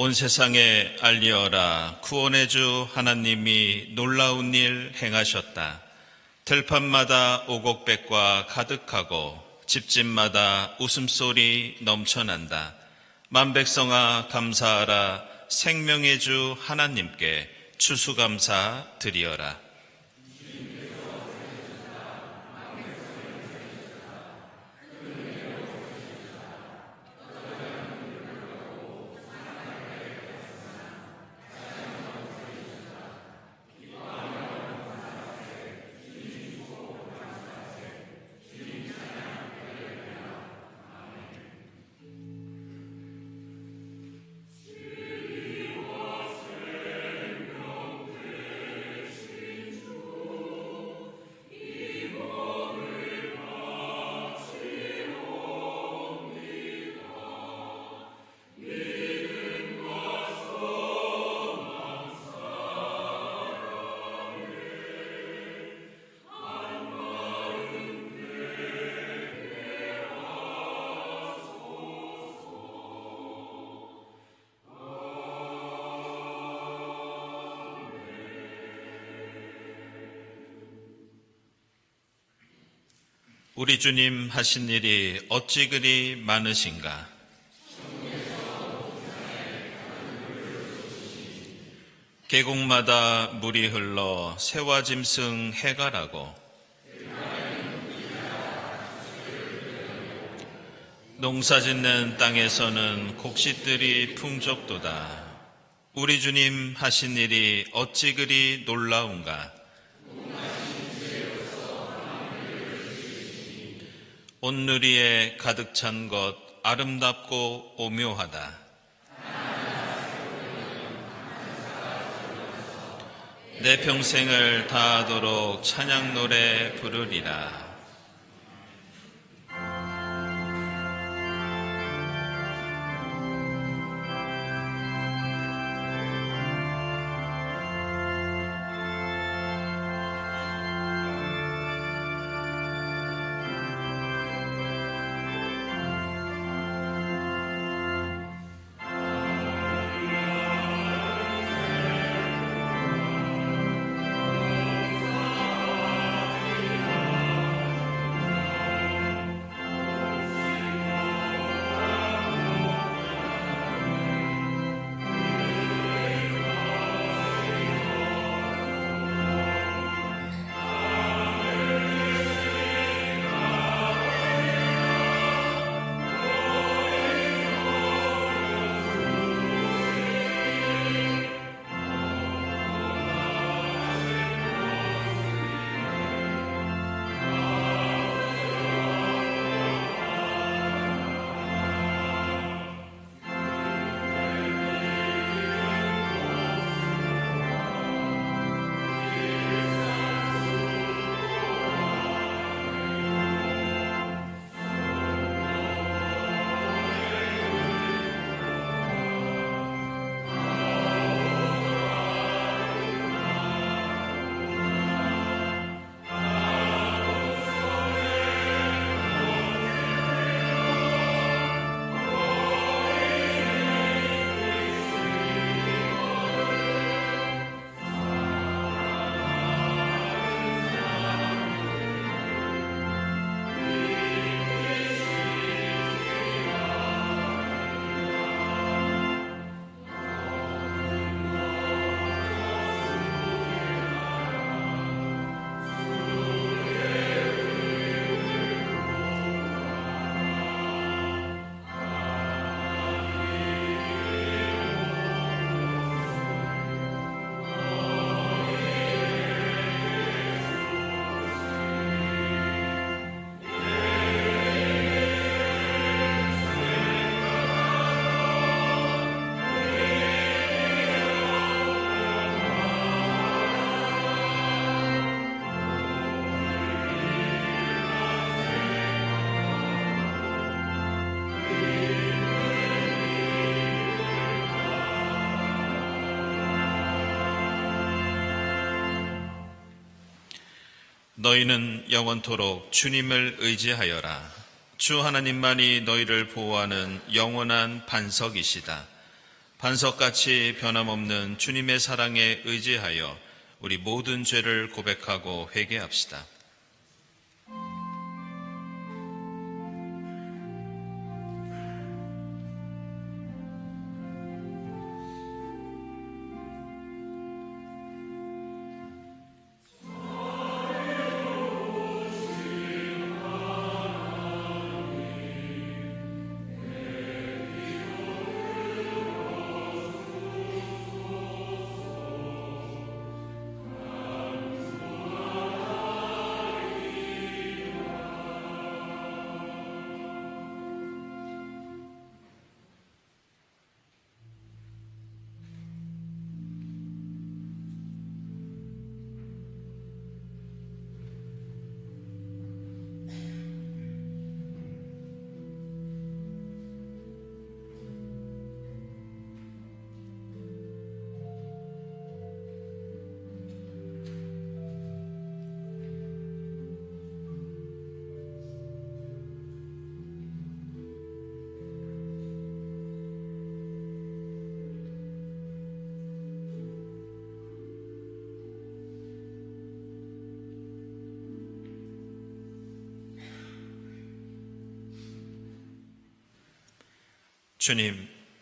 온 세상에 알리어라. 구원의 주 하나님이 놀라운 일 행하셨다. 들판마다 오곡백과 가득하고 집집마다 웃음소리 넘쳐난다. 만백성아 감사하라. 생명의 주 하나님께 추수감사 드리어라. 우리 주님 하신 일이 어찌 그리 많으신가. 계곡마다 물이 흘러 새와 짐승 해가 나고 농사짓는 땅에서는 곡식들이 풍족도다. 우리 주님 하신 일이 어찌 그리 놀라운가. 온누리에 가득 찬 것 아름답고 오묘하다. 내 평생을 다하도록 찬양 노래 부르리라. 너희는 영원토록 주님을 의지하여라. 주 하나님만이 너희를 보호하는 영원한 반석이시다. 반석같이 변함없는 주님의 사랑에 의지하여 우리 모든 죄를 고백하고 회개합시다.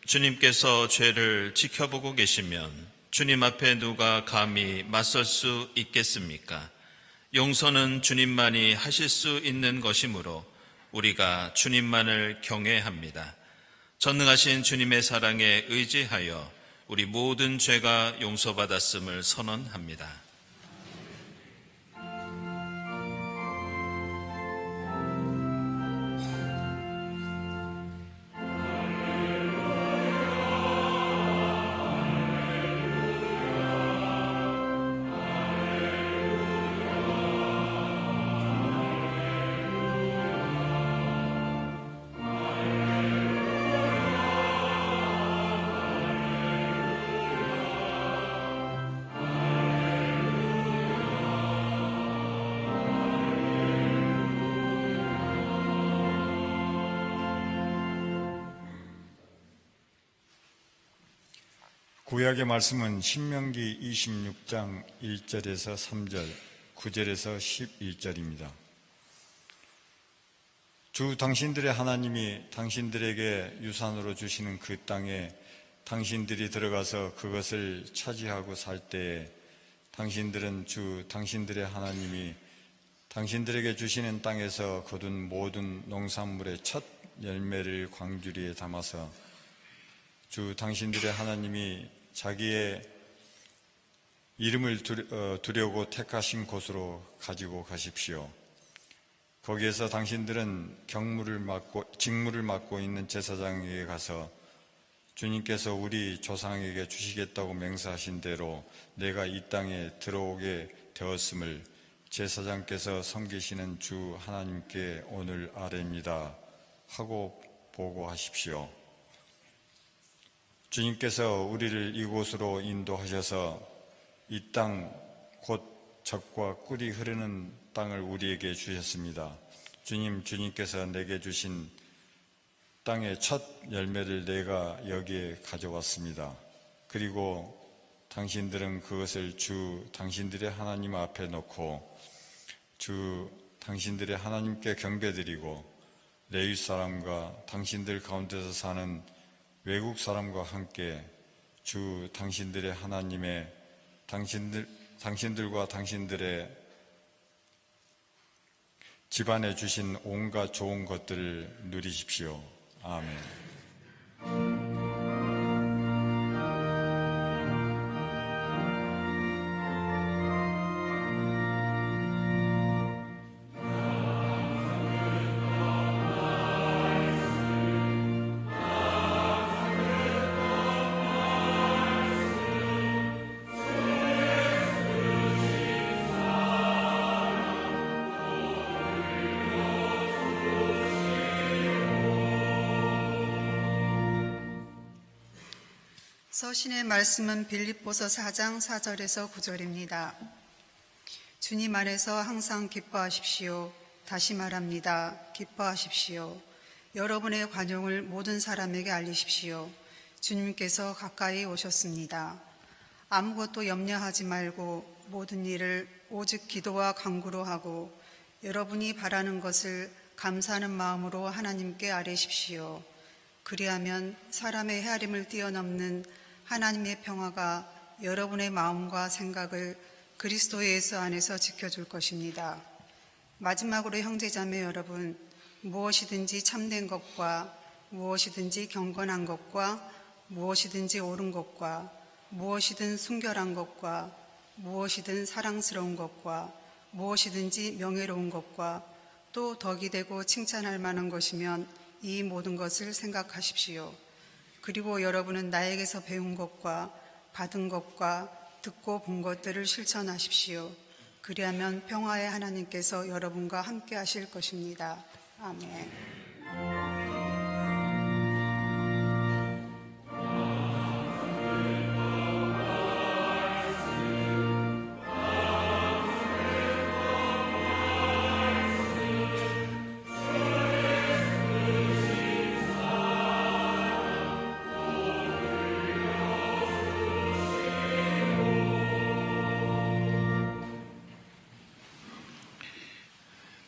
주님께서 죄를 지켜보고 계시면 주님 앞에 누가 감히 맞설 수 있겠습니까? 용서는 주님만이 하실 수 있는 것이므로 우리가 주님만을 경외합니다. 전능하신 주님의 사랑에 의지하여 우리 모든 죄가 용서받았음을 선언합니다. 구약의 말씀은 신명기 26장 1절에서 3절, 9절에서 11절입니다. 주 당신들의 하나님이 당신들에게 유산으로 주시는 그 땅에 당신들이 들어가서 그것을 차지하고 살 때에 당신들은 주 당신들의 하나님이 당신들에게 주시는 땅에서 거둔 모든 농산물의 첫 열매를 광주리에 담아서 주 당신들의 하나님이 자기의 이름을 두려고 택하신 곳으로 가지고 가십시오. 거기에서 당신들은 직무를 맡고 있는 제사장에게 가서 주님께서 우리 조상에게 주시겠다고 맹세하신 대로 내가 이 땅에 들어오게 되었음을 제사장께서 섬기시는 주 하나님께 오늘 아뢰입니다 하고 보고하십시오. 주님께서 우리를 이곳으로 인도하셔서 이 땅 곧 젖과 꿀이 흐르는 땅을 우리에게 주셨습니다. 주님께서 내게 주신 땅의 첫 열매를 내가 여기에 가져왔습니다. 그리고 당신들은 그것을 주 당신들의 하나님 앞에 놓고 주 당신들의 하나님께 경배드리고 레위 사람과 당신들 가운데서 사는 외국 사람과 함께 주 당신들의 하나님의 당신들과 당신들의 집안에 주신 온갖 좋은 것들을 누리십시오. 아멘. 서신의 말씀은 빌립보서 4장 4절에서 9절입니다. 주님 안에서 항상 기뻐하십시오. 다시 말합니다. 기뻐하십시오. 여러분의 관용을 모든 사람에게 알리십시오. 주님께서 가까이 오셨습니다. 아무것도 염려하지 말고 모든 일을 오직 기도와 간구로 하고 여러분이 바라는 것을 감사하는 마음으로 하나님께 아뢰십시오. 그리하면 사람의 헤아림을 뛰어넘는 하나님의 평화가 여러분의 마음과 생각을 그리스도 예수 안에서 지켜줄 것입니다. 마지막으로 형제자매 여러분, 무엇이든지 참된 것과 무엇이든지 경건한 것과 무엇이든지 옳은 것과 무엇이든 순결한 것과 무엇이든 사랑스러운 것과 무엇이든지 명예로운 것과 또 덕이 되고 칭찬할 만한 것이면 이 모든 것을 생각하십시오. 그리고 여러분은 나에게서 배운 것과 받은 것과 듣고 본 것들을 실천하십시오. 그리하면 평화의 하나님께서 여러분과 함께 하실 것입니다. 아멘.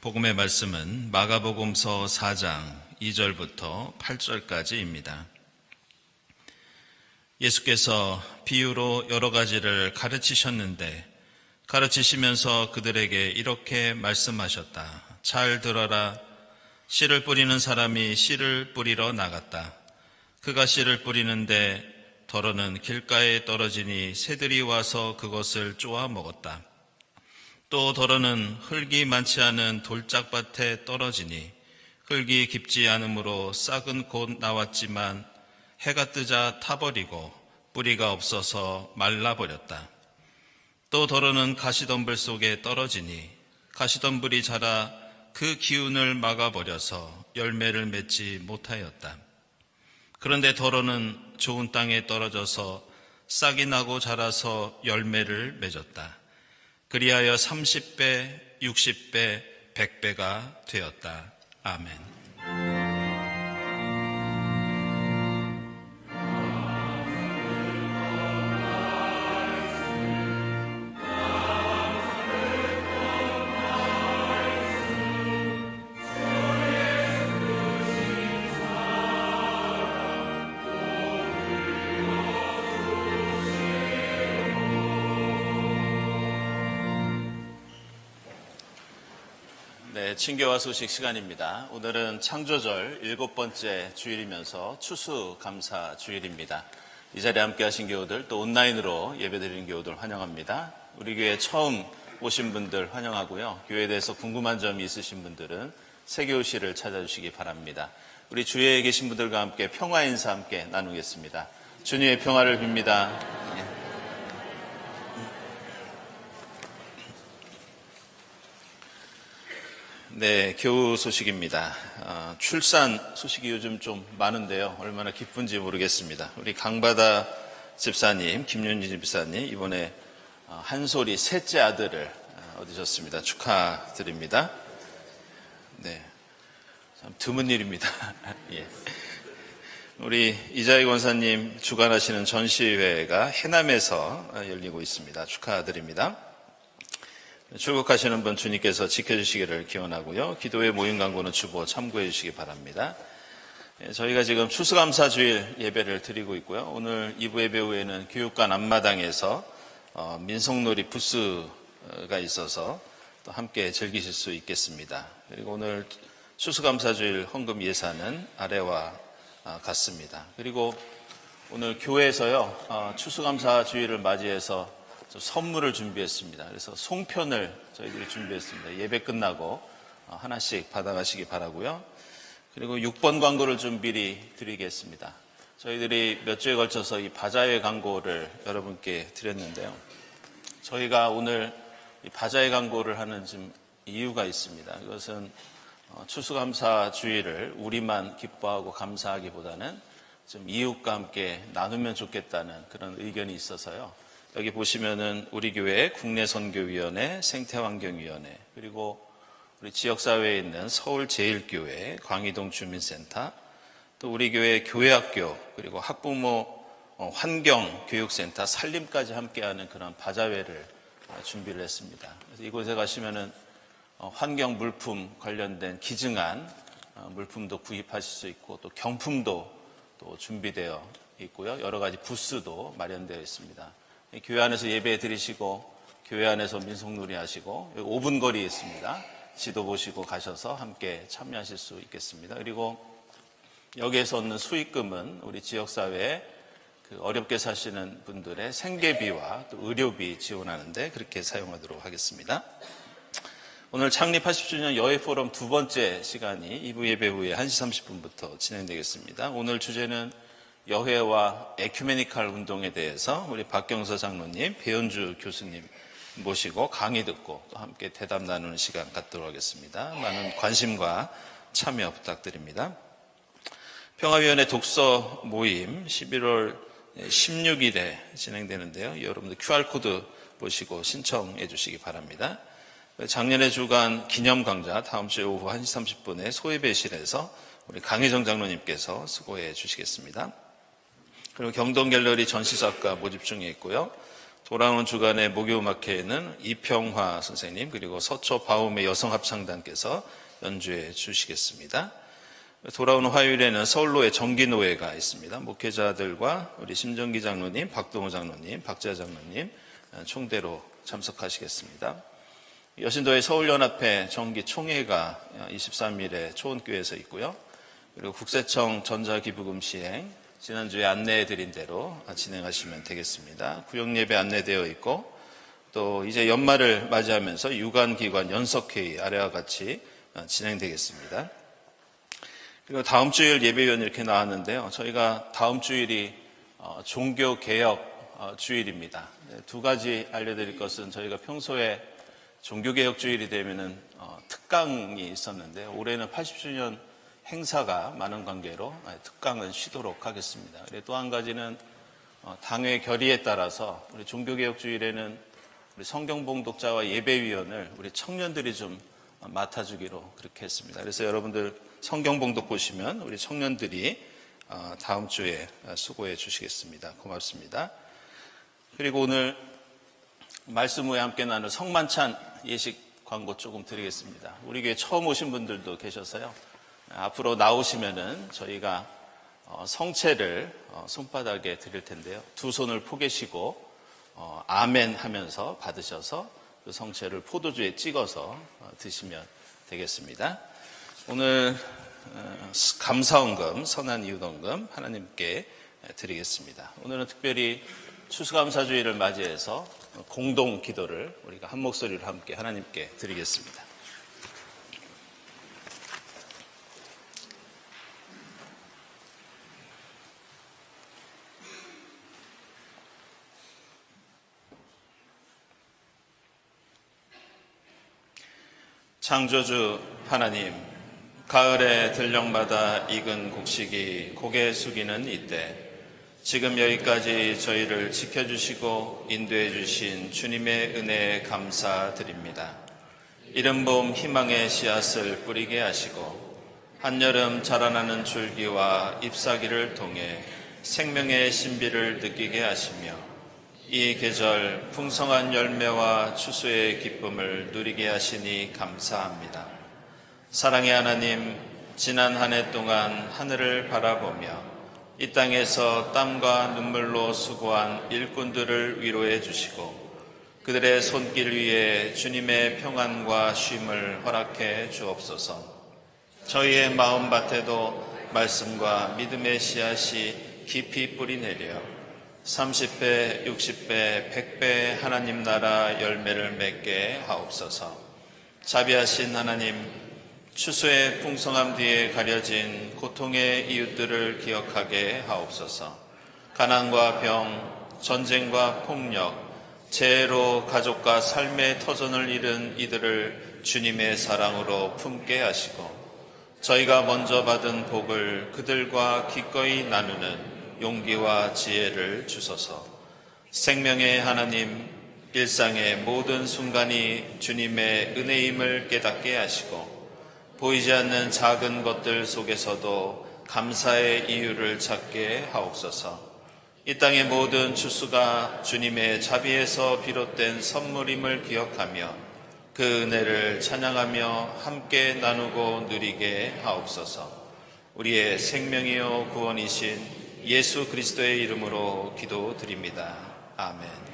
복음의 말씀은 마가복음서 4장 2절부터 8절까지입니다. 예수께서 비유로 여러 가지를 가르치셨는데 가르치시면서 그들에게 이렇게 말씀하셨다. 잘 들어라. 씨를 뿌리는 사람이 씨를 뿌리러 나갔다. 그가 씨를 뿌리는데 더러는 길가에 떨어지니 새들이 와서 그것을 쪼아 먹었다. 또 더러는 흙이 많지 않은 돌짝밭에 떨어지니 흙이 깊지 않으므로 싹은 곧 나왔지만 해가 뜨자 타버리고 뿌리가 없어서 말라버렸다. 또 더러는 가시덤불 속에 떨어지니 가시덤불이 자라 그 기운을 막아버려서 열매를 맺지 못하였다. 그런데 더러는 좋은 땅에 떨어져서 싹이 나고 자라서 열매를 맺었다. 그리하여 30배, 60배, 100배가 되었다. 아멘. 친교와 소식 시간입니다. 오늘은 창조절 7번째 주일이면서 추수감사 주일입니다. 이 자리에 함께 하신 교우들, 또 온라인으로 예배드리는 교우들 환영합니다. 우리 교회 처음 오신 분들 환영하고요. 교회에 대해서 궁금한 점이 있으신 분들은 세교실을 찾아주시기 바랍니다. 우리 주위에 계신 분들과 함께 평화 인사 함께 나누겠습니다. 주님의 평화를 빕니다. 네, 교우 소식입니다. 출산 소식이 요즘 좀 많은데요. 얼마나 기쁜지 모르겠습니다. 우리 강바다 집사님, 김윤진 집사님 이번에 한솔이 셋째 아들을 얻으셨습니다. 축하드립니다. 네, 참 드문 일입니다. 예. 우리 이자희 권사님 주관하시는 전시회가 해남에서 열리고 있습니다. 축하드립니다. 출국하시는 분 주님께서 지켜주시기를 기원하고요. 기도회 모임 광고는 주보 참고해 주시기 바랍니다. 저희가 지금 추수감사주일 예배를 드리고 있고요. 오늘 2부 예배 후에는 교육관 앞마당에서 민속놀이 부스가 있어서 또 함께 즐기실 수 있겠습니다. 그리고 오늘 추수감사주일 헌금 예산은 아래와 같습니다. 그리고 오늘 교회에서요, 추수감사주일을 맞이해서 선물을 준비했습니다. 그래서 송편을 저희들이 준비했습니다. 예배 끝나고 하나씩 받아가시기 바라고요. 그리고 6번 광고를 좀 미리 드리겠습니다. 저희들이 몇 주에 걸쳐서 이 바자회 광고를 여러분께 드렸는데요. 저희가 오늘 이 바자회 광고를 하는 좀 이유가 있습니다. 그것은 추수감사 주일을 우리만 기뻐하고 감사하기보다는 좀 이웃과 함께 나누면 좋겠다는 그런 의견이 있어서요. 여기 보시면은 우리 교회 국내선교위원회, 생태환경위원회, 그리고 우리 지역사회에 있는 서울제일교회, 광희동 주민센터, 또 우리 교회 교회학교 그리고 학부모 환경교육센터 살림까지 함께하는 그런 바자회를 준비를 했습니다. 그래서 이곳에 가시면은 환경 물품 관련된 기증한 물품도 구입하실 수 있고 또 경품도 또 준비되어 있고요. 여러 가지 부스도 마련되어 있습니다. 교회 안에서 예배 드리시고 교회 안에서 민속놀이 하시고 5분 거리에 있습니다. 지도 보시고 가셔서 함께 참여하실 수 있겠습니다. 그리고 여기에서 얻는 수익금은 우리 지역사회에 어렵게 사시는 분들의 생계비와 또 의료비 지원하는데 그렇게 사용하도록 하겠습니다. 오늘 창립 80주년 여회포럼 두 번째 시간이 2부 예배 후에 1시 30분부터 진행되겠습니다. 오늘 주제는 여회와 에큐메니칼 운동에 대해서 우리 박경서 장로님, 배현주 교수님 모시고 강의 듣고 또 함께 대담 나누는 시간 갖도록 하겠습니다. 많은 관심과 참여 부탁드립니다. 평화위원회 독서 모임 11월 16일에 진행되는데요. 여러분들 QR코드 보시고 신청해 주시기 바랍니다. 작년의 주간 기념 강좌 다음 주 오후 1시 30분에 소예배실에서 우리 강혜정 장로님께서 수고해 주시겠습니다. 그리고 경동갤러리 전시작가 모집 중에 있고요. 돌아오는 주간의 목요음악회에는 이평화 선생님 그리고 서초 바움의 여성합창단께서 연주해 주시겠습니다. 돌아오는 화요일에는 서울로의 정기노회가 있습니다. 목회자들과 우리 심정기 장로님, 박동호 장로님, 박자 장로님 총대로 참석하시겠습니다. 여신도의 서울연합회 정기총회가 23일에 초원교회에서 있고요. 그리고 국세청 전자기부금 시행 지난주에 안내해드린 대로 진행하시면 되겠습니다. 구역예배 안내되어 있고 또 이제 연말을 맞이하면서 유관기관 연석회의 아래와 같이 진행되겠습니다. 그리고 다음 주일 예배위원 이렇게 나왔는데요. 저희가 다음 주일이 종교개혁 주일입니다. 두 가지 알려드릴 것은 저희가 평소에 종교개혁 주일이 되면은 특강이 있었는데 올해는 80주년 행사가 많은 관계로 특강은 쉬도록 하겠습니다. 또 한 가지는 당회 결의에 따라서 우리 종교개혁 주일에는 우리 성경봉독자와 예배위원을 우리 청년들이 좀 맡아주기로 그렇게 했습니다. 그래서 여러분들 성경봉독 보시면 우리 청년들이 다음 주에 수고해 주시겠습니다. 고맙습니다. 그리고 오늘 말씀 후에 함께 나눌 성만찬 예식 광고 조금 드리겠습니다. 우리 교회 처음 오신 분들도 계셔서요. 앞으로 나오시면은 저희가 성채를 손바닥에 드릴 텐데요. 두 손을 포개시고 아멘 하면서 받으셔서 그 성채를 포도주에 찍어서 드시면 되겠습니다. 오늘 감사원금, 선한 이웃원금 하나님께 드리겠습니다. 오늘은 특별히 추수감사주일을 맞이해서 공동 기도를 우리가 한 목소리로 함께 하나님께 드리겠습니다. 창조주 하나님, 가을에 들녘마다 익은 곡식이 고개 숙이는 이때 지금 여기까지 저희를 지켜주시고 인도해 주신 주님의 은혜에 감사드립니다. 이른 봄 희망의 씨앗을 뿌리게 하시고 한여름 자라나는 줄기와 잎사귀를 통해 생명의 신비를 느끼게 하시며 이 계절 풍성한 열매와 추수의 기쁨을 누리게 하시니 감사합니다. 사랑의 하나님, 지난 한 해 동안 하늘을 바라보며 이 땅에서 땀과 눈물로 수고한 일꾼들을 위로해 주시고 그들의 손길 위에 주님의 평안과 쉼을 허락해 주옵소서. 저희의 마음밭에도 말씀과 믿음의 씨앗이 깊이 뿌리내려 30배, 60배, 100배 하나님 나라 열매를 맺게 하옵소서. 자비하신 하나님, 추수의 풍성함 뒤에 가려진 고통의 이웃들을 기억하게 하옵소서. 가난과 병, 전쟁과 폭력, 재해로 가족과 삶의 터전을 잃은 이들을 주님의 사랑으로 품게 하시고 저희가 먼저 받은 복을 그들과 기꺼이 나누는 용기와 지혜를 주소서. 생명의 하나님, 일상의 모든 순간이 주님의 은혜임을 깨닫게 하시고 보이지 않는 작은 것들 속에서도 감사의 이유를 찾게 하옵소서. 이 땅의 모든 추수가 주님의 자비에서 비롯된 선물임을 기억하며 그 은혜를 찬양하며 함께 나누고 누리게 하옵소서. 우리의 생명이요 구원이신 예수 그리스도의 이름으로 기도드립니다. 아멘.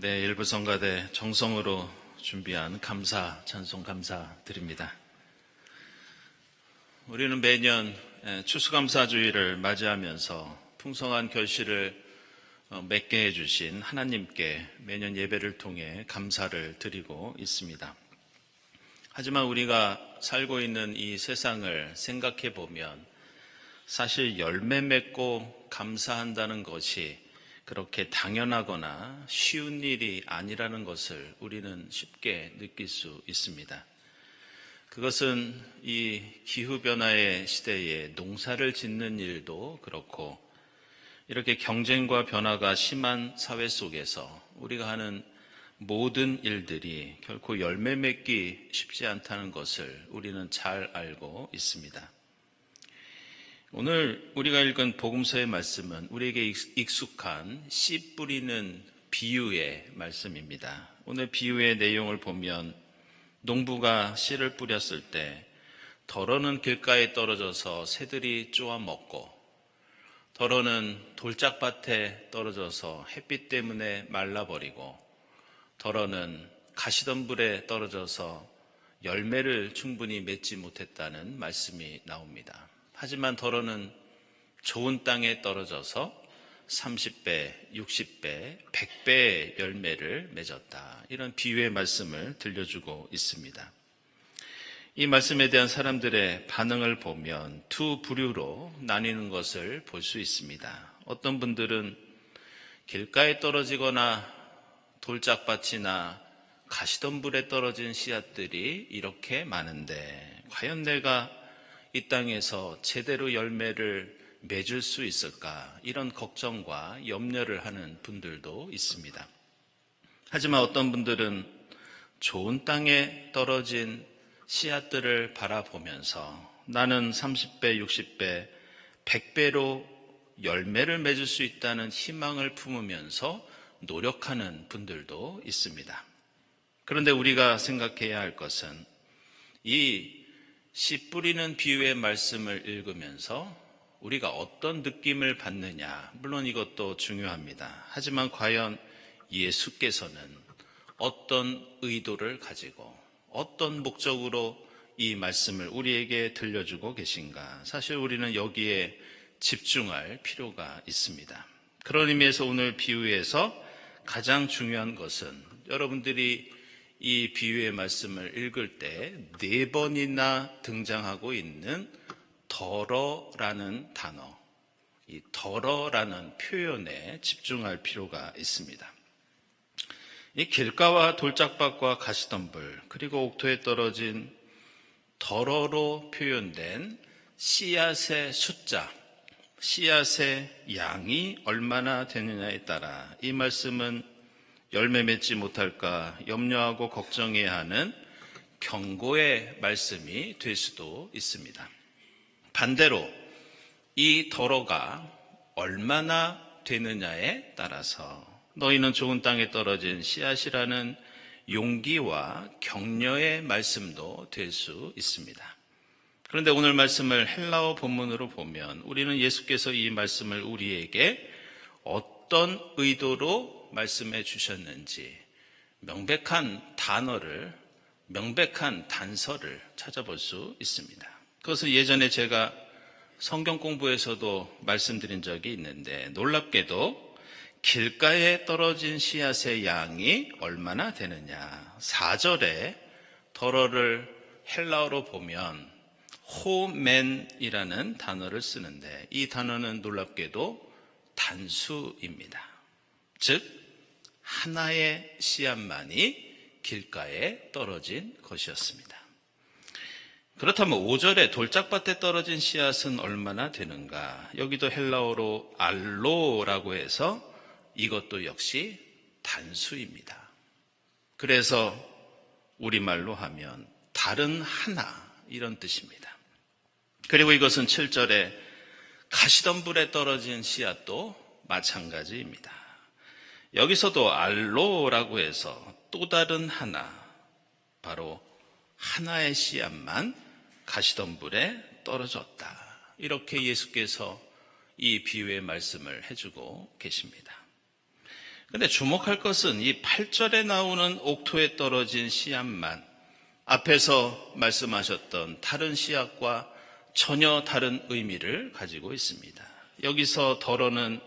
네, 일부 성가대 정성으로 준비한 감사, 찬송 감사드립니다. 우리는 매년 추수감사주의를 맞이하면서 풍성한 결실을 맺게 해주신 하나님께 매년 예배를 통해 감사를 드리고 있습니다. 하지만 우리가 살고 있는 이 세상을 생각해 보면 사실 열매 맺고 감사한다는 것이 그렇게 당연하거나 쉬운 일이 아니라는 것을 우리는 쉽게 느낄 수 있습니다. 그것은 이 기후변화의 시대에 농사를 짓는 일도 그렇고 이렇게 경쟁과 변화가 심한 사회 속에서 우리가 하는 모든 일들이 결코 열매 맺기 쉽지 않다는 것을 우리는 잘 알고 있습니다. 오늘 우리가 읽은 복음서의 말씀은 우리에게 익숙한 씨 뿌리는 비유의 말씀입니다. 오늘 비유의 내용을 보면 농부가 씨를 뿌렸을 때 덜어는 길가에 떨어져서 새들이 쪼아 먹고 덜어는 돌짝밭에 떨어져서 햇빛 때문에 말라버리고 덜어는 가시덤불에 떨어져서 열매를 충분히 맺지 못했다는 말씀이 나옵니다. 하지만 덜어는 좋은 땅에 떨어져서 30배, 60배, 100배의 열매를 맺었다. 이런 비유의 말씀을 들려주고 있습니다. 이 말씀에 대한 사람들의 반응을 보면 두 부류로 나뉘는 것을 볼 수 있습니다. 어떤 분들은 길가에 떨어지거나 돌짝밭이나 가시덤불에 떨어진 씨앗들이 이렇게 많은데 과연 내가 이 땅에서 제대로 열매를 맺을 수 있을까? 이런 걱정과 염려를 하는 분들도 있습니다. 하지만 어떤 분들은 좋은 땅에 떨어진 씨앗들을 바라보면서 나는 30배, 60배, 100배로 열매를 맺을 수 있다는 희망을 품으면서 노력하는 분들도 있습니다. 그런데 우리가 생각해야 할 것은 이 씨 뿌리는 비유의 말씀을 읽으면서 우리가 어떤 느낌을 받느냐, 물론 이것도 중요합니다. 하지만 과연 예수께서는 어떤 의도를 가지고 어떤 목적으로 이 말씀을 우리에게 들려주고 계신가? 사실 우리는 여기에 집중할 필요가 있습니다. 그런 의미에서 오늘 비유에서 가장 중요한 것은 여러분들이 이 비유의 말씀을 읽을 때 4번이나 등장하고 있는 덜어라는 단어, 이 덜어라는 표현에 집중할 필요가 있습니다. 이 길가와 돌짝밭과 가시덤불 그리고 옥토에 떨어진 덜어로 표현된 씨앗의 숫자, 씨앗의 양이 얼마나 되느냐에 따라 이 말씀은 열매 맺지 못할까 염려하고 걱정해야 하는 경고의 말씀이 될 수도 있습니다. 반대로 이 덜어가 얼마나 되느냐에 따라서 너희는 좋은 땅에 떨어진 씨앗이라는 용기와 격려의 말씀도 될 수 있습니다. 그런데 오늘 말씀을 헬라어 본문으로 보면 우리는 예수께서 이 말씀을 우리에게 어떤 의도로 말씀해 주셨는지 명백한 단어를, 명백한 단서를 찾아볼 수 있습니다. 그것은 예전에 제가 성경 공부에서도 말씀드린 적이 있는데 놀랍게도 길가에 떨어진 씨앗의 양이 얼마나 되느냐. 4절에 덜어를 헬라어로 보면 호멘이라는 단어를 쓰는데 이 단어는 놀랍게도 단수입니다. 즉 하나의 씨앗만이 길가에 떨어진 것이었습니다. 그렇다면 5절에 돌짝밭에 떨어진 씨앗은 얼마나 되는가? 여기도 헬라어로 알로라고 해서 이것도 역시 단수입니다. 그래서 우리말로 하면 다른 하나 이런 뜻입니다. 그리고 이것은 7절에 가시덤불에 떨어진 씨앗도 마찬가지입니다. 여기서도 알로라고 해서 또 다른 하나, 바로 하나의 씨앗만 가시덤불에 떨어졌다. 이렇게 예수께서 이 비유의 말씀을 해주고 계십니다. 근데 주목할 것은 이 8절에 나오는 옥토에 떨어진 씨앗만 앞에서 말씀하셨던 다른 씨앗과 전혀 다른 의미를 가지고 있습니다. 여기서 덜어는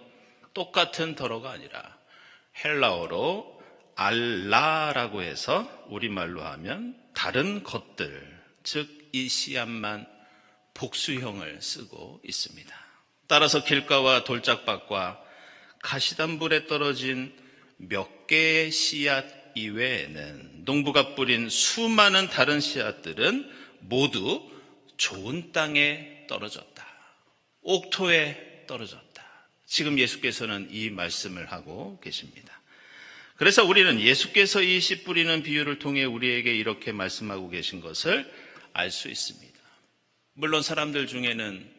똑같은 덜어가 아니라 헬라어로 알라라고 해서 우리말로 하면 다른 것들, 즉 이 씨앗만 복수형을 쓰고 있습니다. 따라서 길가와 돌짝밭과 가시덤불에 떨어진 몇 개의 씨앗 이외에는 농부가 뿌린 수많은 다른 씨앗들은 모두 좋은 땅에 떨어졌다. 옥토에 떨어졌다. 지금 예수께서는 이 말씀을 하고 계십니다. 그래서 우리는 예수께서 이 씨 뿌리는 비유를 통해 우리에게 이렇게 말씀하고 계신 것을 알 수 있습니다. 물론 사람들 중에는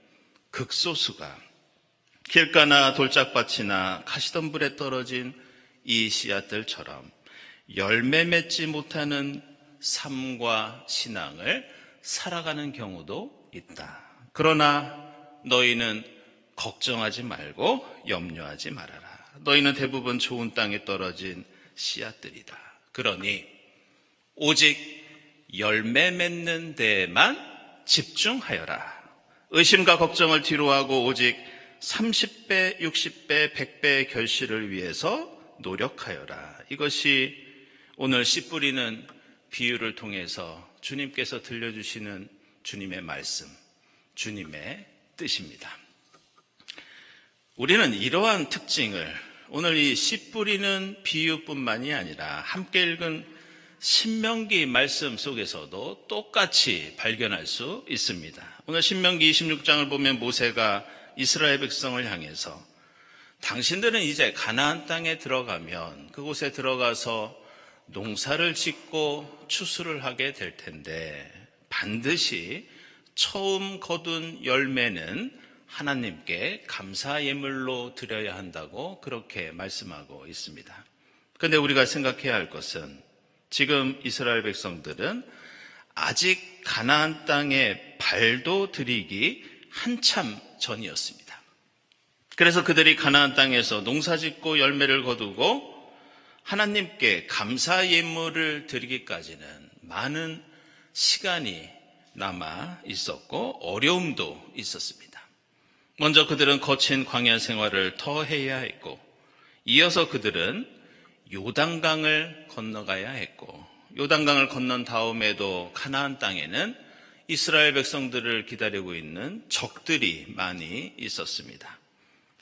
극소수가 길가나 돌짝밭이나 가시덤불에 떨어진 이 씨앗들처럼 열매 맺지 못하는 삶과 신앙을 살아가는 경우도 있다. 그러나 너희는 걱정하지 말고 염려하지 말아라. 너희는 대부분 좋은 땅에 떨어진 씨앗들이다. 그러니 오직 열매 맺는 데에만 집중하여라. 의심과 걱정을 뒤로하고 오직 30배, 60배, 100배의 결실을 위해서 노력하여라. 이것이 오늘 씨 뿌리는 비유를 통해서 주님께서 들려주시는 주님의 말씀, 주님의 뜻입니다. 우리는 이러한 특징을 오늘 이 씨 뿌리는 비유뿐만이 아니라 함께 읽은 신명기 말씀 속에서도 똑같이 발견할 수 있습니다. 오늘 신명기 26장을 보면 모세가 이스라엘 백성을 향해서 당신들은 이제 가나안 땅에 들어가면 그곳에 들어가서 농사를 짓고 추수를 하게 될 텐데 반드시 처음 거둔 열매는 하나님께 감사 예물로 드려야 한다고 그렇게 말씀하고 있습니다. 그런데 우리가 생각해야 할 것은 지금 이스라엘 백성들은 아직 가나안 땅에 발도 들이기 한참 전이었습니다. 그래서 그들이 가나안 땅에서 농사짓고 열매를 거두고 하나님께 감사 예물을 드리기까지는 많은 시간이 남아 있었고 어려움도 있었습니다. 먼저 그들은 거친 광야 생활을 더 해야 했고 이어서 그들은 요단강을 건너가야 했고 요단강을 건넌 다음에도 가나안 땅에는 이스라엘 백성들을 기다리고 있는 적들이 많이 있었습니다.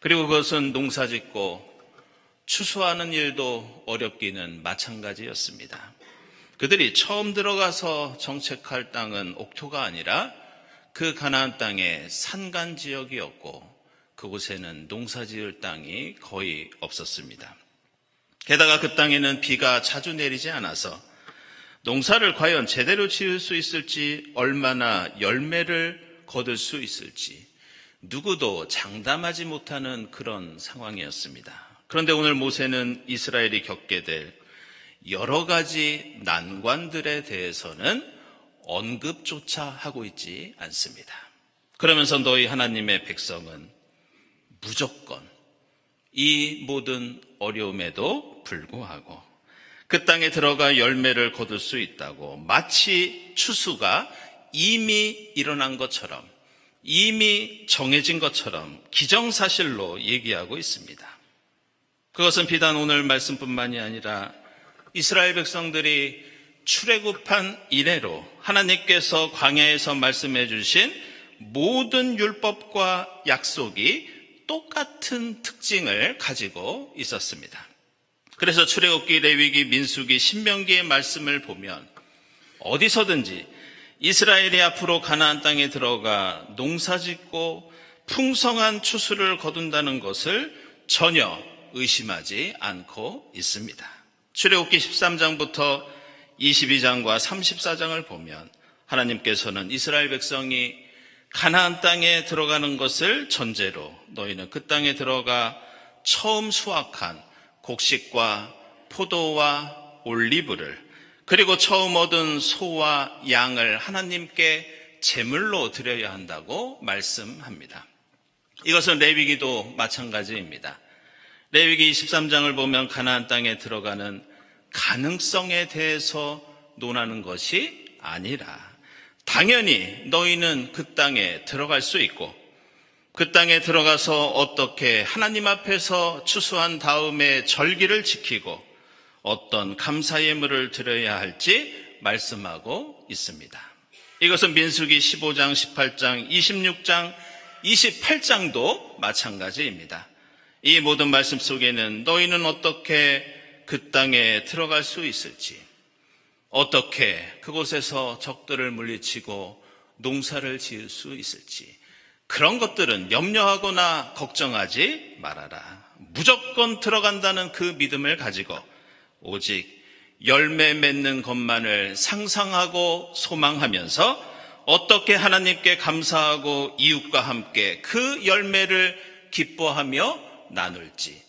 그리고 그것은 농사짓고 추수하는 일도 어렵기는 마찬가지였습니다. 그들이 처음 들어가서 정착할 땅은 옥토가 아니라 그 가나안 땅의 산간 지역이었고 그곳에는 농사지을 땅이 거의 없었습니다. 게다가 그 땅에는 비가 자주 내리지 않아서 농사를 과연 제대로 지을 수 있을지 얼마나 열매를 거둘 수 있을지 누구도 장담하지 못하는 그런 상황이었습니다. 그런데 오늘 모세는 이스라엘이 겪게 될 여러 가지 난관들에 대해서는 언급조차 하고 있지 않습니다. 그러면서 너희 하나님의 백성은 무조건 이 모든 어려움에도 불구하고 그 땅에 들어가 열매를 거둘 수 있다고 마치 추수가 이미 일어난 것처럼 이미 정해진 것처럼 기정사실로 얘기하고 있습니다. 그것은 비단 오늘 말씀뿐만이 아니라 이스라엘 백성들이 출애굽한 이래로 하나님께서 광야에서 말씀해 주신 모든 율법과 약속이 똑같은 특징을 가지고 있었습니다. 그래서 출애굽기, 레위기, 민수기, 신명기의 말씀을 보면 어디서든지 이스라엘이 앞으로 가나안 땅에 들어가 농사짓고 풍성한 추수를 거둔다는 것을 전혀 의심하지 않고 있습니다. 출애굽기 13장부터 22장과 34장을 보면 하나님께서는 이스라엘 백성이 가나안 땅에 들어가는 것을 전제로 너희는 그 땅에 들어가 처음 수확한 곡식과 포도와 올리브를 그리고 처음 얻은 소와 양을 하나님께 제물로 드려야 한다고 말씀합니다. 이것은 레위기도 마찬가지입니다. 레위기 23장을 보면 가나안 땅에 들어가는 가능성에 대해서 논하는 것이 아니라 당연히 너희는 그 땅에 들어갈 수 있고 그 땅에 들어가서 어떻게 하나님 앞에서 추수한 다음에 절기를 지키고 어떤 감사 예물을 드려야 할지 말씀하고 있습니다. 이것은 민수기 15장, 18장, 26장, 28장도 마찬가지입니다. 이 모든 말씀 속에는 너희는 어떻게 그 땅에 들어갈 수 있을지, 어떻게 그곳에서 적들을 물리치고 농사를 지을 수 있을지, 그런 것들은 염려하거나 걱정하지 말아라. 무조건 들어간다는 그 믿음을 가지고 오직 열매 맺는 것만을 상상하고 소망하면서 어떻게 하나님께 감사하고 이웃과 함께 그 열매를 기뻐하며 나눌지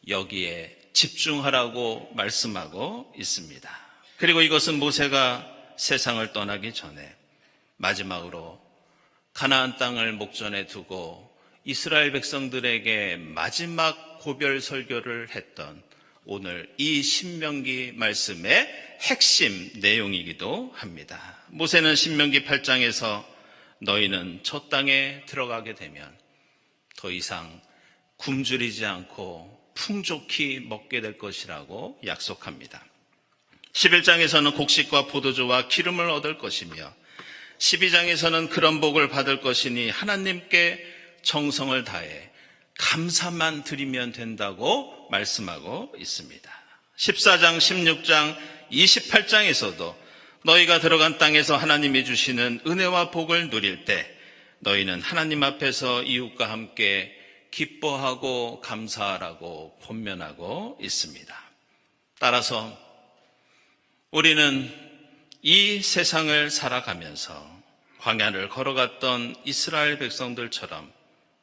여기에 집중하라고 말씀하고 있습니다. 그리고 이것은 모세가 세상을 떠나기 전에 마지막으로 가나안 땅을 목전에 두고 이스라엘 백성들에게 마지막 고별 설교를 했던 오늘 이 신명기 말씀의 핵심 내용이기도 합니다. 모세는 신명기 8장에서 너희는 저 땅에 들어가게 되면 더 이상 굶주리지 않고 풍족히 먹게 될 것이라고 약속합니다. 11장에서는 곡식과 포도주와 기름을 얻을 것이며 12장에서는 그런 복을 받을 것이니 하나님께 정성을 다해 감사만 드리면 된다고 말씀하고 있습니다. 14장, 16장, 28장에서도 너희가 들어간 땅에서 하나님이 주시는 은혜와 복을 누릴 때 너희는 하나님 앞에서 이웃과 함께 기뻐하고 감사하라고 권면하고 있습니다. 따라서 우리는 이 세상을 살아가면서 광야를 걸어갔던 이스라엘 백성들처럼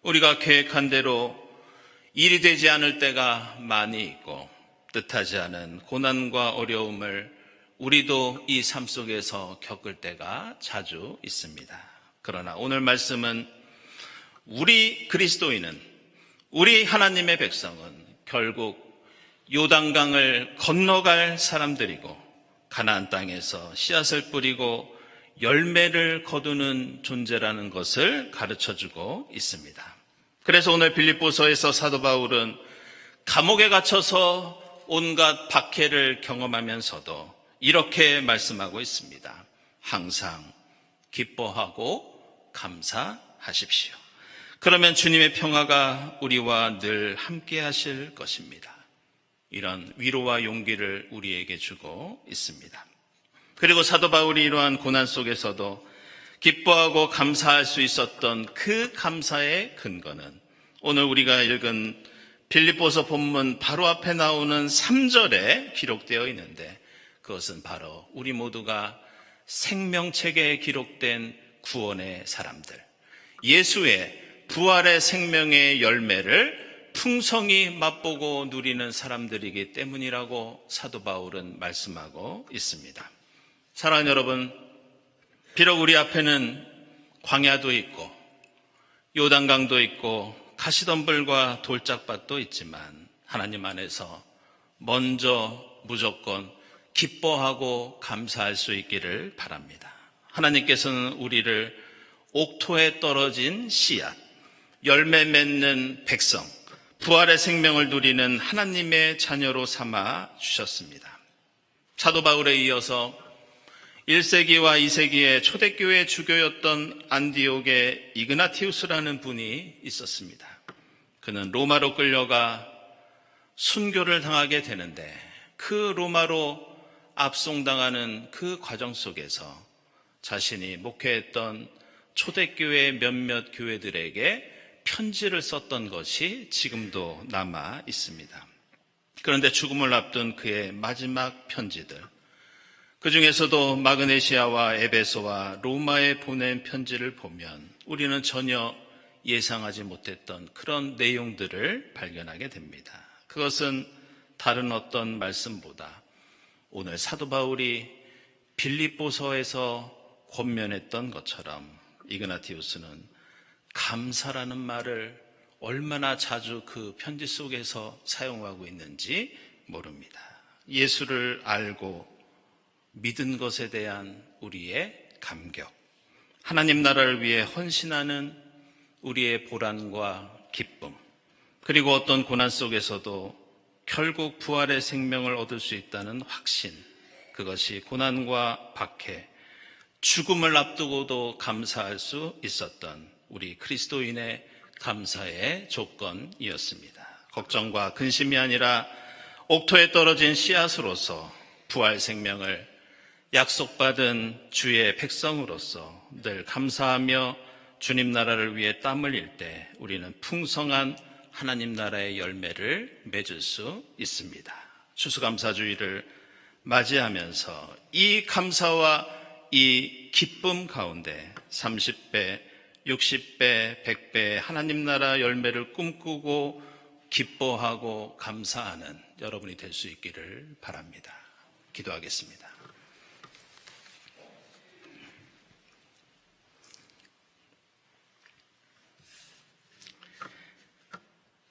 우리가 계획한 대로 일이 되지 않을 때가 많이 있고 뜻하지 않은 고난과 어려움을 우리도 이 삶 속에서 겪을 때가 자주 있습니다. 그러나 오늘 말씀은 우리 그리스도인은, 우리 하나님의 백성은 결국 요단강을 건너갈 사람들이고 가나안 땅에서 씨앗을 뿌리고 열매를 거두는 존재라는 것을 가르쳐주고 있습니다. 그래서 오늘 빌립보서에서 사도 바울은 감옥에 갇혀서 온갖 박해를 경험하면서도 이렇게 말씀하고 있습니다. 항상 기뻐하고 감사하십시오. 그러면 주님의 평화가 우리와 늘 함께 하실 것입니다. 이런 위로와 용기를 우리에게 주고 있습니다. 그리고 사도 바울이 이러한 고난 속에서도 기뻐하고 감사할 수 있었던 그 감사의 근거는 오늘 우리가 읽은 빌립보서 본문 바로 앞에 나오는 3절에 기록되어 있는데 그것은 바로 우리 모두가 생명책에 기록된 구원의 사람들, 예수의 부활의 생명의 열매를 풍성히 맛보고 누리는 사람들이기 때문이라고 사도 바울은 말씀하고 있습니다. 사랑하는 여러분, 비록 우리 앞에는 광야도 있고 요단강도 있고 가시덤불과 돌짝밭도 있지만 하나님 안에서 먼저 무조건 기뻐하고 감사할 수 있기를 바랍니다. 하나님께서는 우리를 옥토에 떨어진 씨앗, 열매 맺는 백성, 부활의 생명을 누리는 하나님의 자녀로 삼아 주셨습니다. 사도 바울에 이어서 1세기와 2세기의 초대교회 주교였던 안디옥의 이그나티우스라는 분이 있었습니다. 그는 로마로 끌려가 순교를 당하게 되는데 그 로마로 압송당하는 그 과정 속에서 자신이 목회했던 초대교회 몇몇 교회들에게 편지를 썼던 것이 지금도 남아 있습니다. 그런데 죽음을 앞둔 그의 마지막 편지들, 그 중에서도 마그네시아와 에베소와 로마에 보낸 편지를 보면 우리는 전혀 예상하지 못했던 그런 내용들을 발견하게 됩니다. 그것은 다른 어떤 말씀보다 오늘 사도 바울이 빌립보서에서 권면했던 것처럼 이그나티우스는 감사라는 말을 얼마나 자주 그 편지 속에서 사용하고 있는지 모릅니다. 예수를 알고 믿은 것에 대한 우리의 감격, 하나님 나라를 위해 헌신하는 우리의 보람과 기쁨, 그리고 어떤 고난 속에서도 결국 부활의 생명을 얻을 수 있다는 확신, 그것이 고난과 박해, 죽음을 앞두고도 감사할 수 있었던 우리 그리스도인의 감사의 조건이었습니다. 걱정과 근심이 아니라 옥토에 떨어진 씨앗으로서 부활 생명을 약속받은 주의 백성으로서 늘 감사하며 주님 나라를 위해 땀 흘릴 때 우리는 풍성한 하나님 나라의 열매를 맺을 수 있습니다. 추수감사주의를 맞이하면서 이 감사와 이 기쁨 가운데 30배, 60배, 100배의 하나님 나라 열매를 꿈꾸고 기뻐하고 감사하는 여러분이 될 수 있기를 바랍니다. 기도하겠습니다.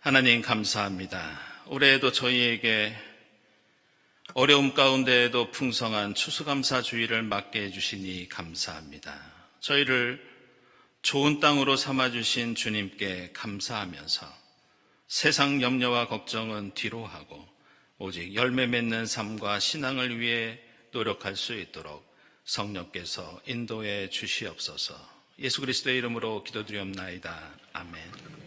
하나님 감사합니다. 올해에도 저희에게 어려움 가운데에도 풍성한 추수감사주의를 맡게 해주시니 감사합니다. 저희를 좋은 땅으로 삼아주신 주님께 감사하면서 세상 염려와 걱정은 뒤로 하고 오직 열매 맺는 삶과 신앙을 위해 노력할 수 있도록 성령께서 인도해 주시옵소서. 예수 그리스도의 이름으로 기도드리옵나이다. 아멘.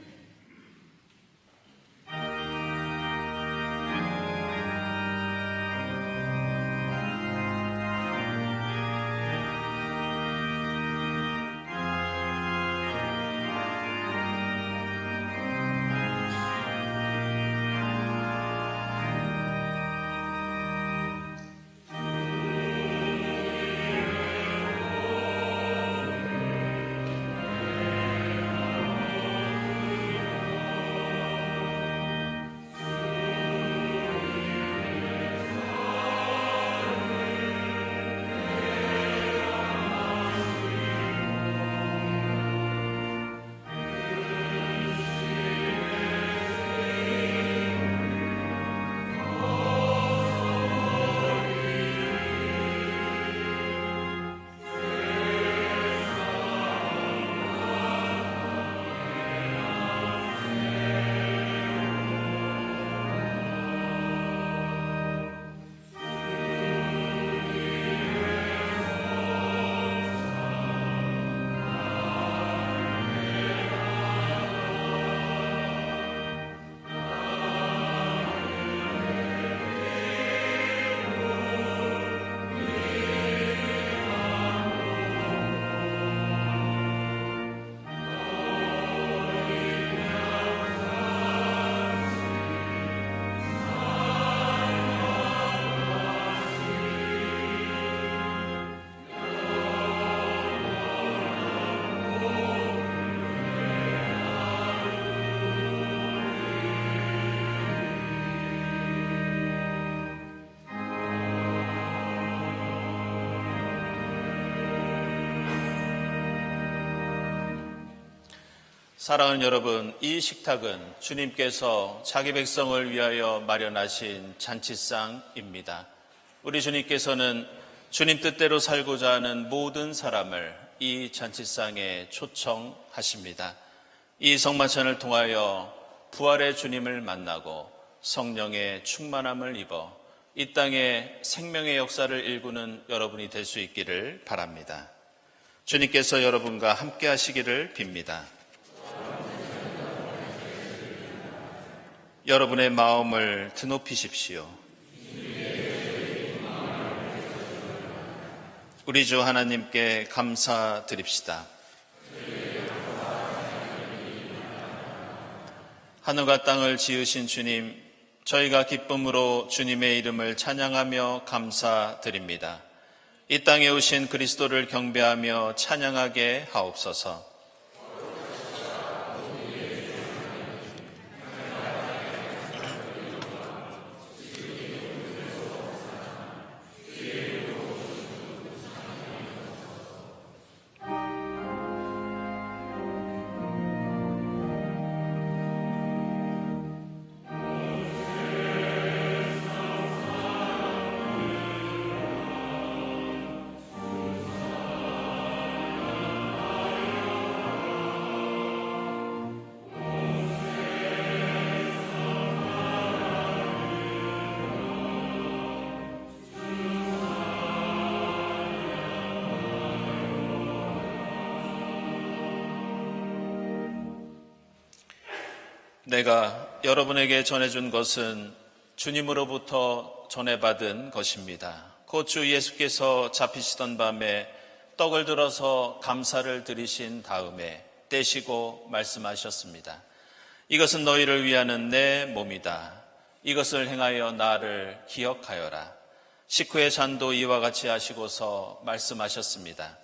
사랑하는 여러분, 이 식탁은 주님께서 자기 백성을 위하여 마련하신 잔치상입니다. 우리 주님께서는 주님 뜻대로 살고자 하는 모든 사람을 이 잔치상에 초청하십니다. 이 성만찬을 통하여 부활의 주님을 만나고 성령의 충만함을 입어 이 땅에 생명의 역사를 일구는 여러분이 될 수 있기를 바랍니다. 주님께서 여러분과 함께 하시기를 빕니다. 여러분의 마음을 드높이십시오. 우리 주 하나님께 감사드립시다. 하늘과 땅을 지으신 주님, 저희가 기쁨으로 주님의 이름을 찬양하며 감사드립니다. 이 땅에 오신 그리스도를 경배하며 찬양하게 하옵소서. 내가 여러분에게 전해준 것은 주님으로부터 전해받은 것입니다. 곧 주 예수께서 잡히시던 밤에 떡을 들어서 감사를 드리신 다음에 떼시고 말씀하셨습니다. 이것은 너희를 위하는 내 몸이다. 이것을 행하여 나를 기억하여라. 식후의 잔도 이와 같이 하시고서 말씀하셨습니다.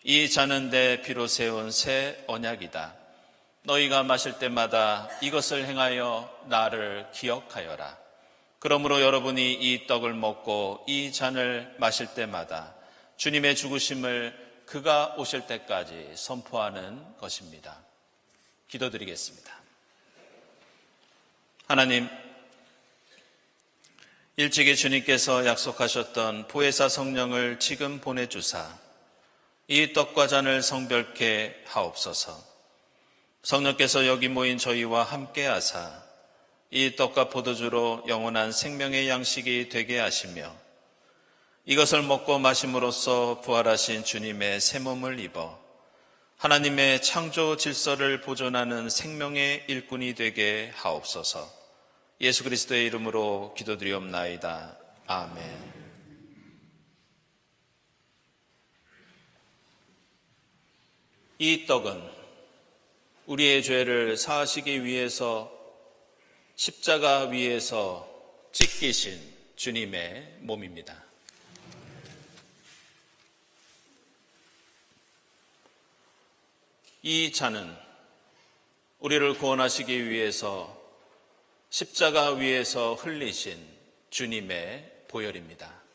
이 잔은 내 피로 세운 새 언약이다. 너희가 마실 때마다 이것을 행하여 나를 기억하여라. 그러므로 여러분이 이 떡을 먹고 이 잔을 마실 때마다 주님의 죽으심을 그가 오실 때까지 선포하는 것입니다. 기도드리겠습니다. 하나님, 일찍이 주님께서 약속하셨던 보혜사 성령을 지금 보내주사 이 떡과 잔을 성별케 하옵소서. 성령께서 여기 모인 저희와 함께 하사 이 떡과 포도주로 영원한 생명의 양식이 되게 하시며 이것을 먹고 마심으로써 부활하신 주님의 새 몸을 입어 하나님의 창조 질서를 보존하는 생명의 일꾼이 되게 하옵소서. 예수 그리스도의 이름으로 기도드리옵나이다. 아멘. 이 떡은 우리의 죄를 사하시기 위해서 십자가 위에서 찢기신 주님의 몸입니다. 이 잔은 우리를 구원하시기 위해서 십자가 위에서 흘리신 주님의 보혈입니다.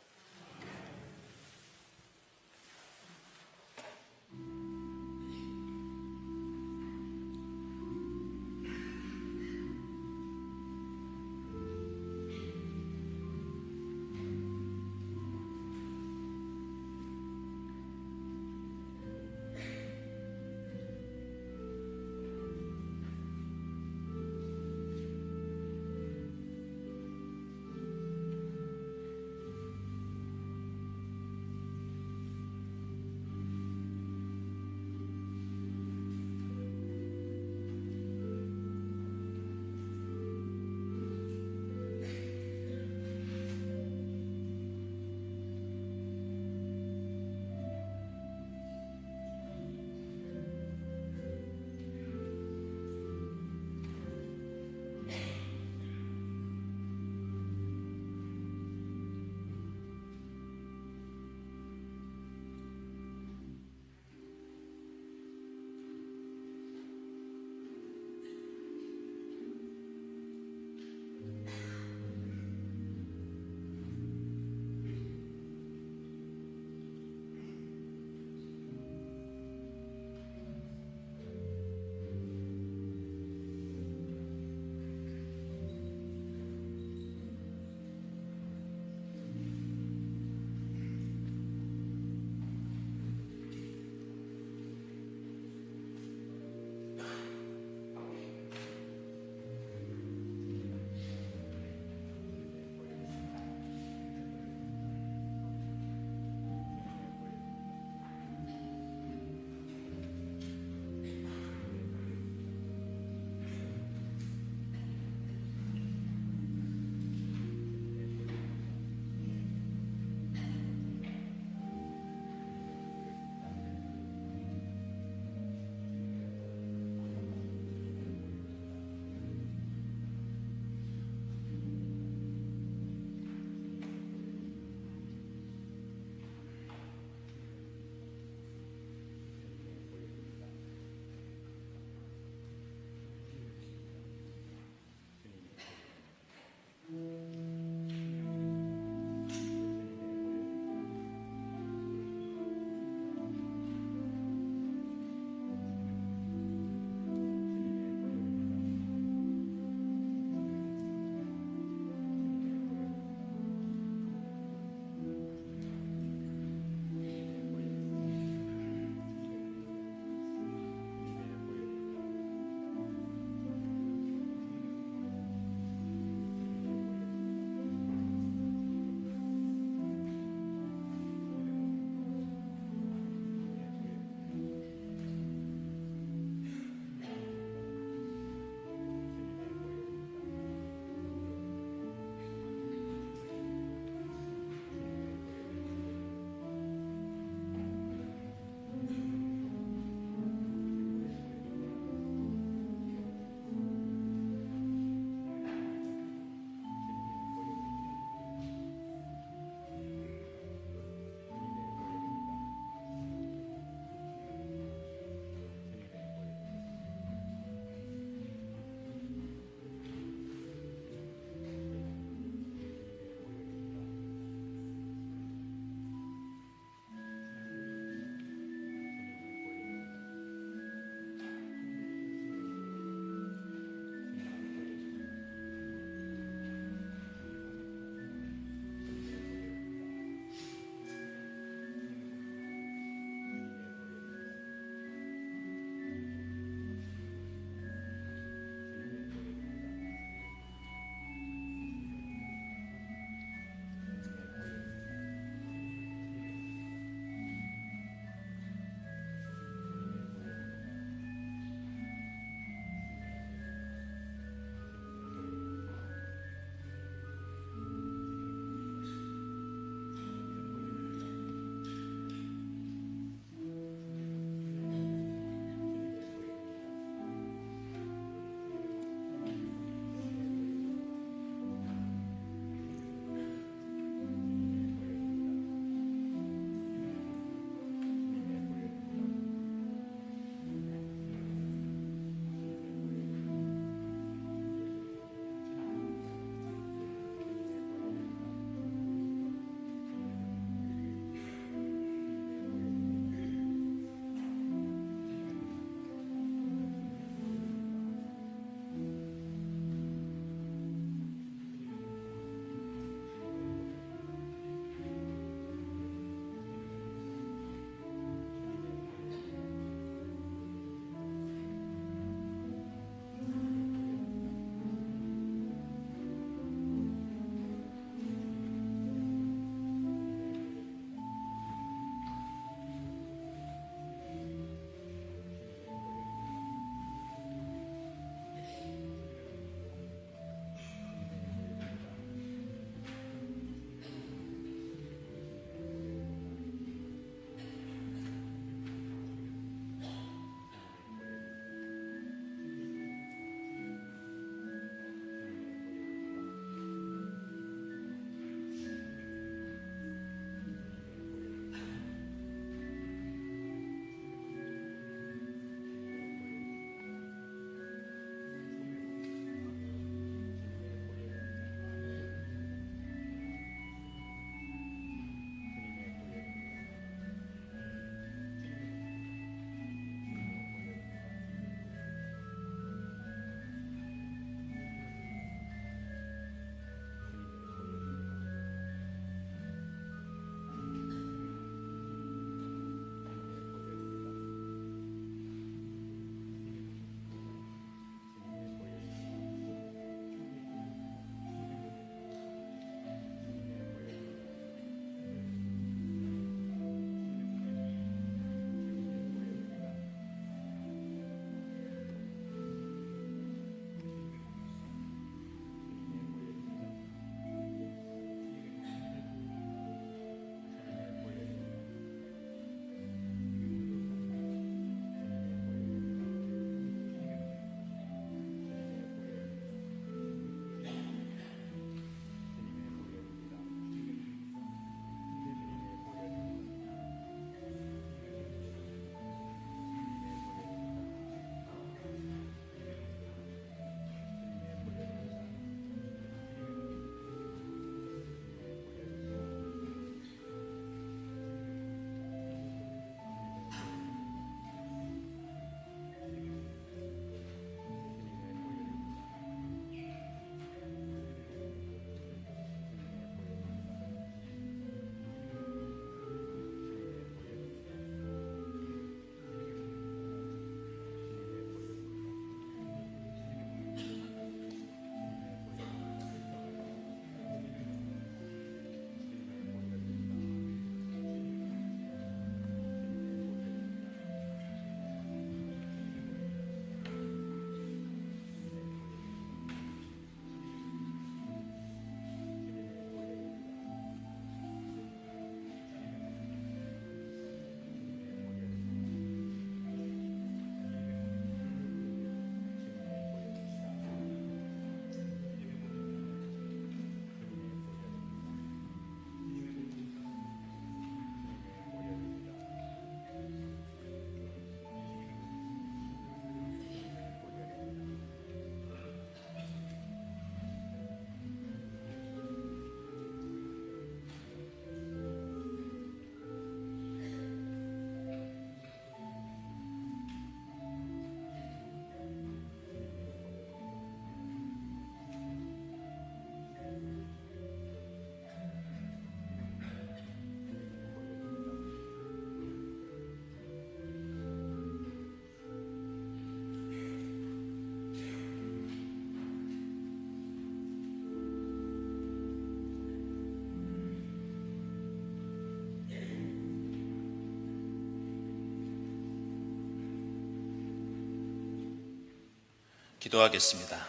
기도하겠습니다.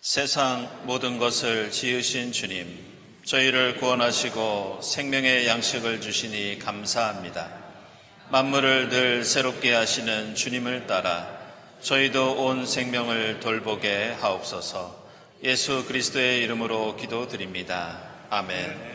세상 모든 것을 지으신 주님, 저희를 구원하시고 생명의 양식을 주시니 감사합니다. 만물을 늘 새롭게 하시는 주님을 따라 저희도 온 생명을 돌보게 하옵소서. 예수 그리스도의 이름으로 기도드립니다. 아멘.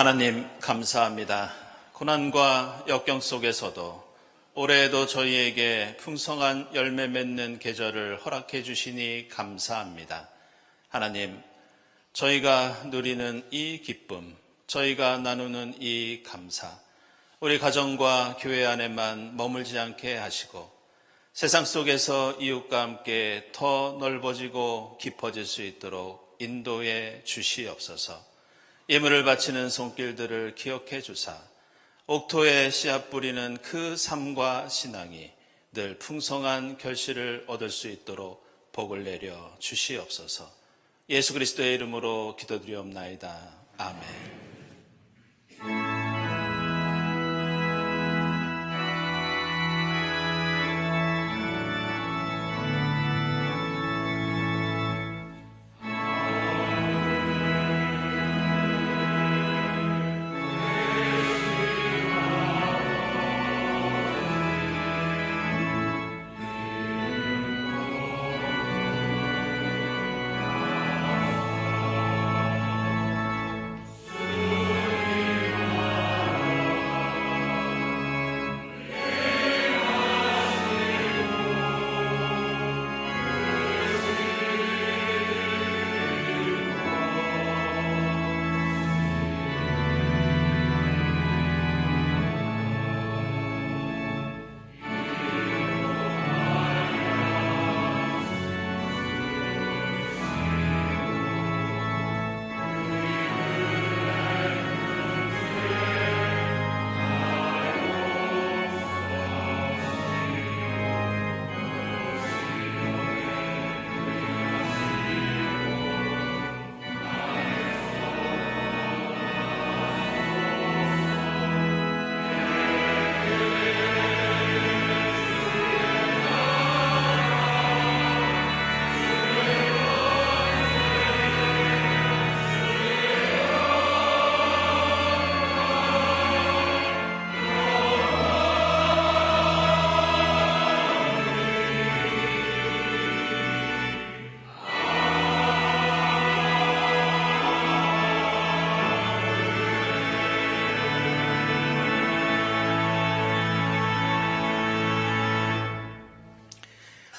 하나님 감사합니다. 고난과 역경 속에서도 올해에도 저희에게 풍성한 열매 맺는 계절을 허락해 주시니 감사합니다. 하나님, 저희가 누리는 이 기쁨, 저희가 나누는 이 감사, 우리 가정과 교회 안에만 머물지 않게 하시고 세상 속에서 이웃과 함께 더 넓어지고 깊어질 수 있도록 인도해 주시옵소서. 예물을 바치는 손길들을 기억해 주사 옥토에 씨앗 뿌리는 그 삶과 신앙이 늘 풍성한 결실을 얻을 수 있도록 복을 내려 주시옵소서. 예수 그리스도의 이름으로 기도드리옵나이다. 아멘.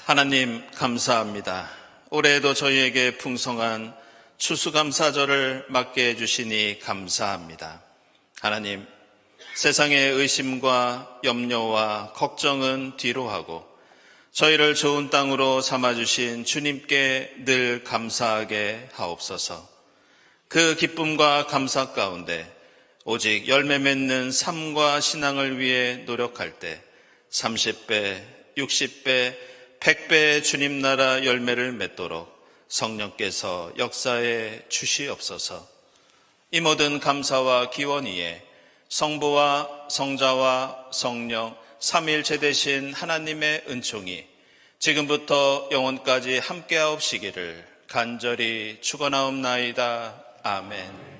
하나님 감사합니다. 올해에도 저희에게 풍성한 추수감사절을 맞게 해주시니 감사합니다. 하나님, 세상의 의심과 염려와 걱정은 뒤로 하고 저희를 좋은 땅으로 삼아주신 주님께 늘 감사하게 하옵소서. 그 기쁨과 감사 가운데 오직 열매 맺는 삶과 신앙을 위해 노력할 때 30배, 60배, 100배의 주님 나라 열매를 맺도록 성령께서 역사해 주시옵소서. 이 모든 감사와 기원 위에 성부와 성자와 성령 삼위일체 되신 하나님의 은총이 지금부터 영원까지 함께하옵시기를 간절히 축원하옵나이다. 아멘.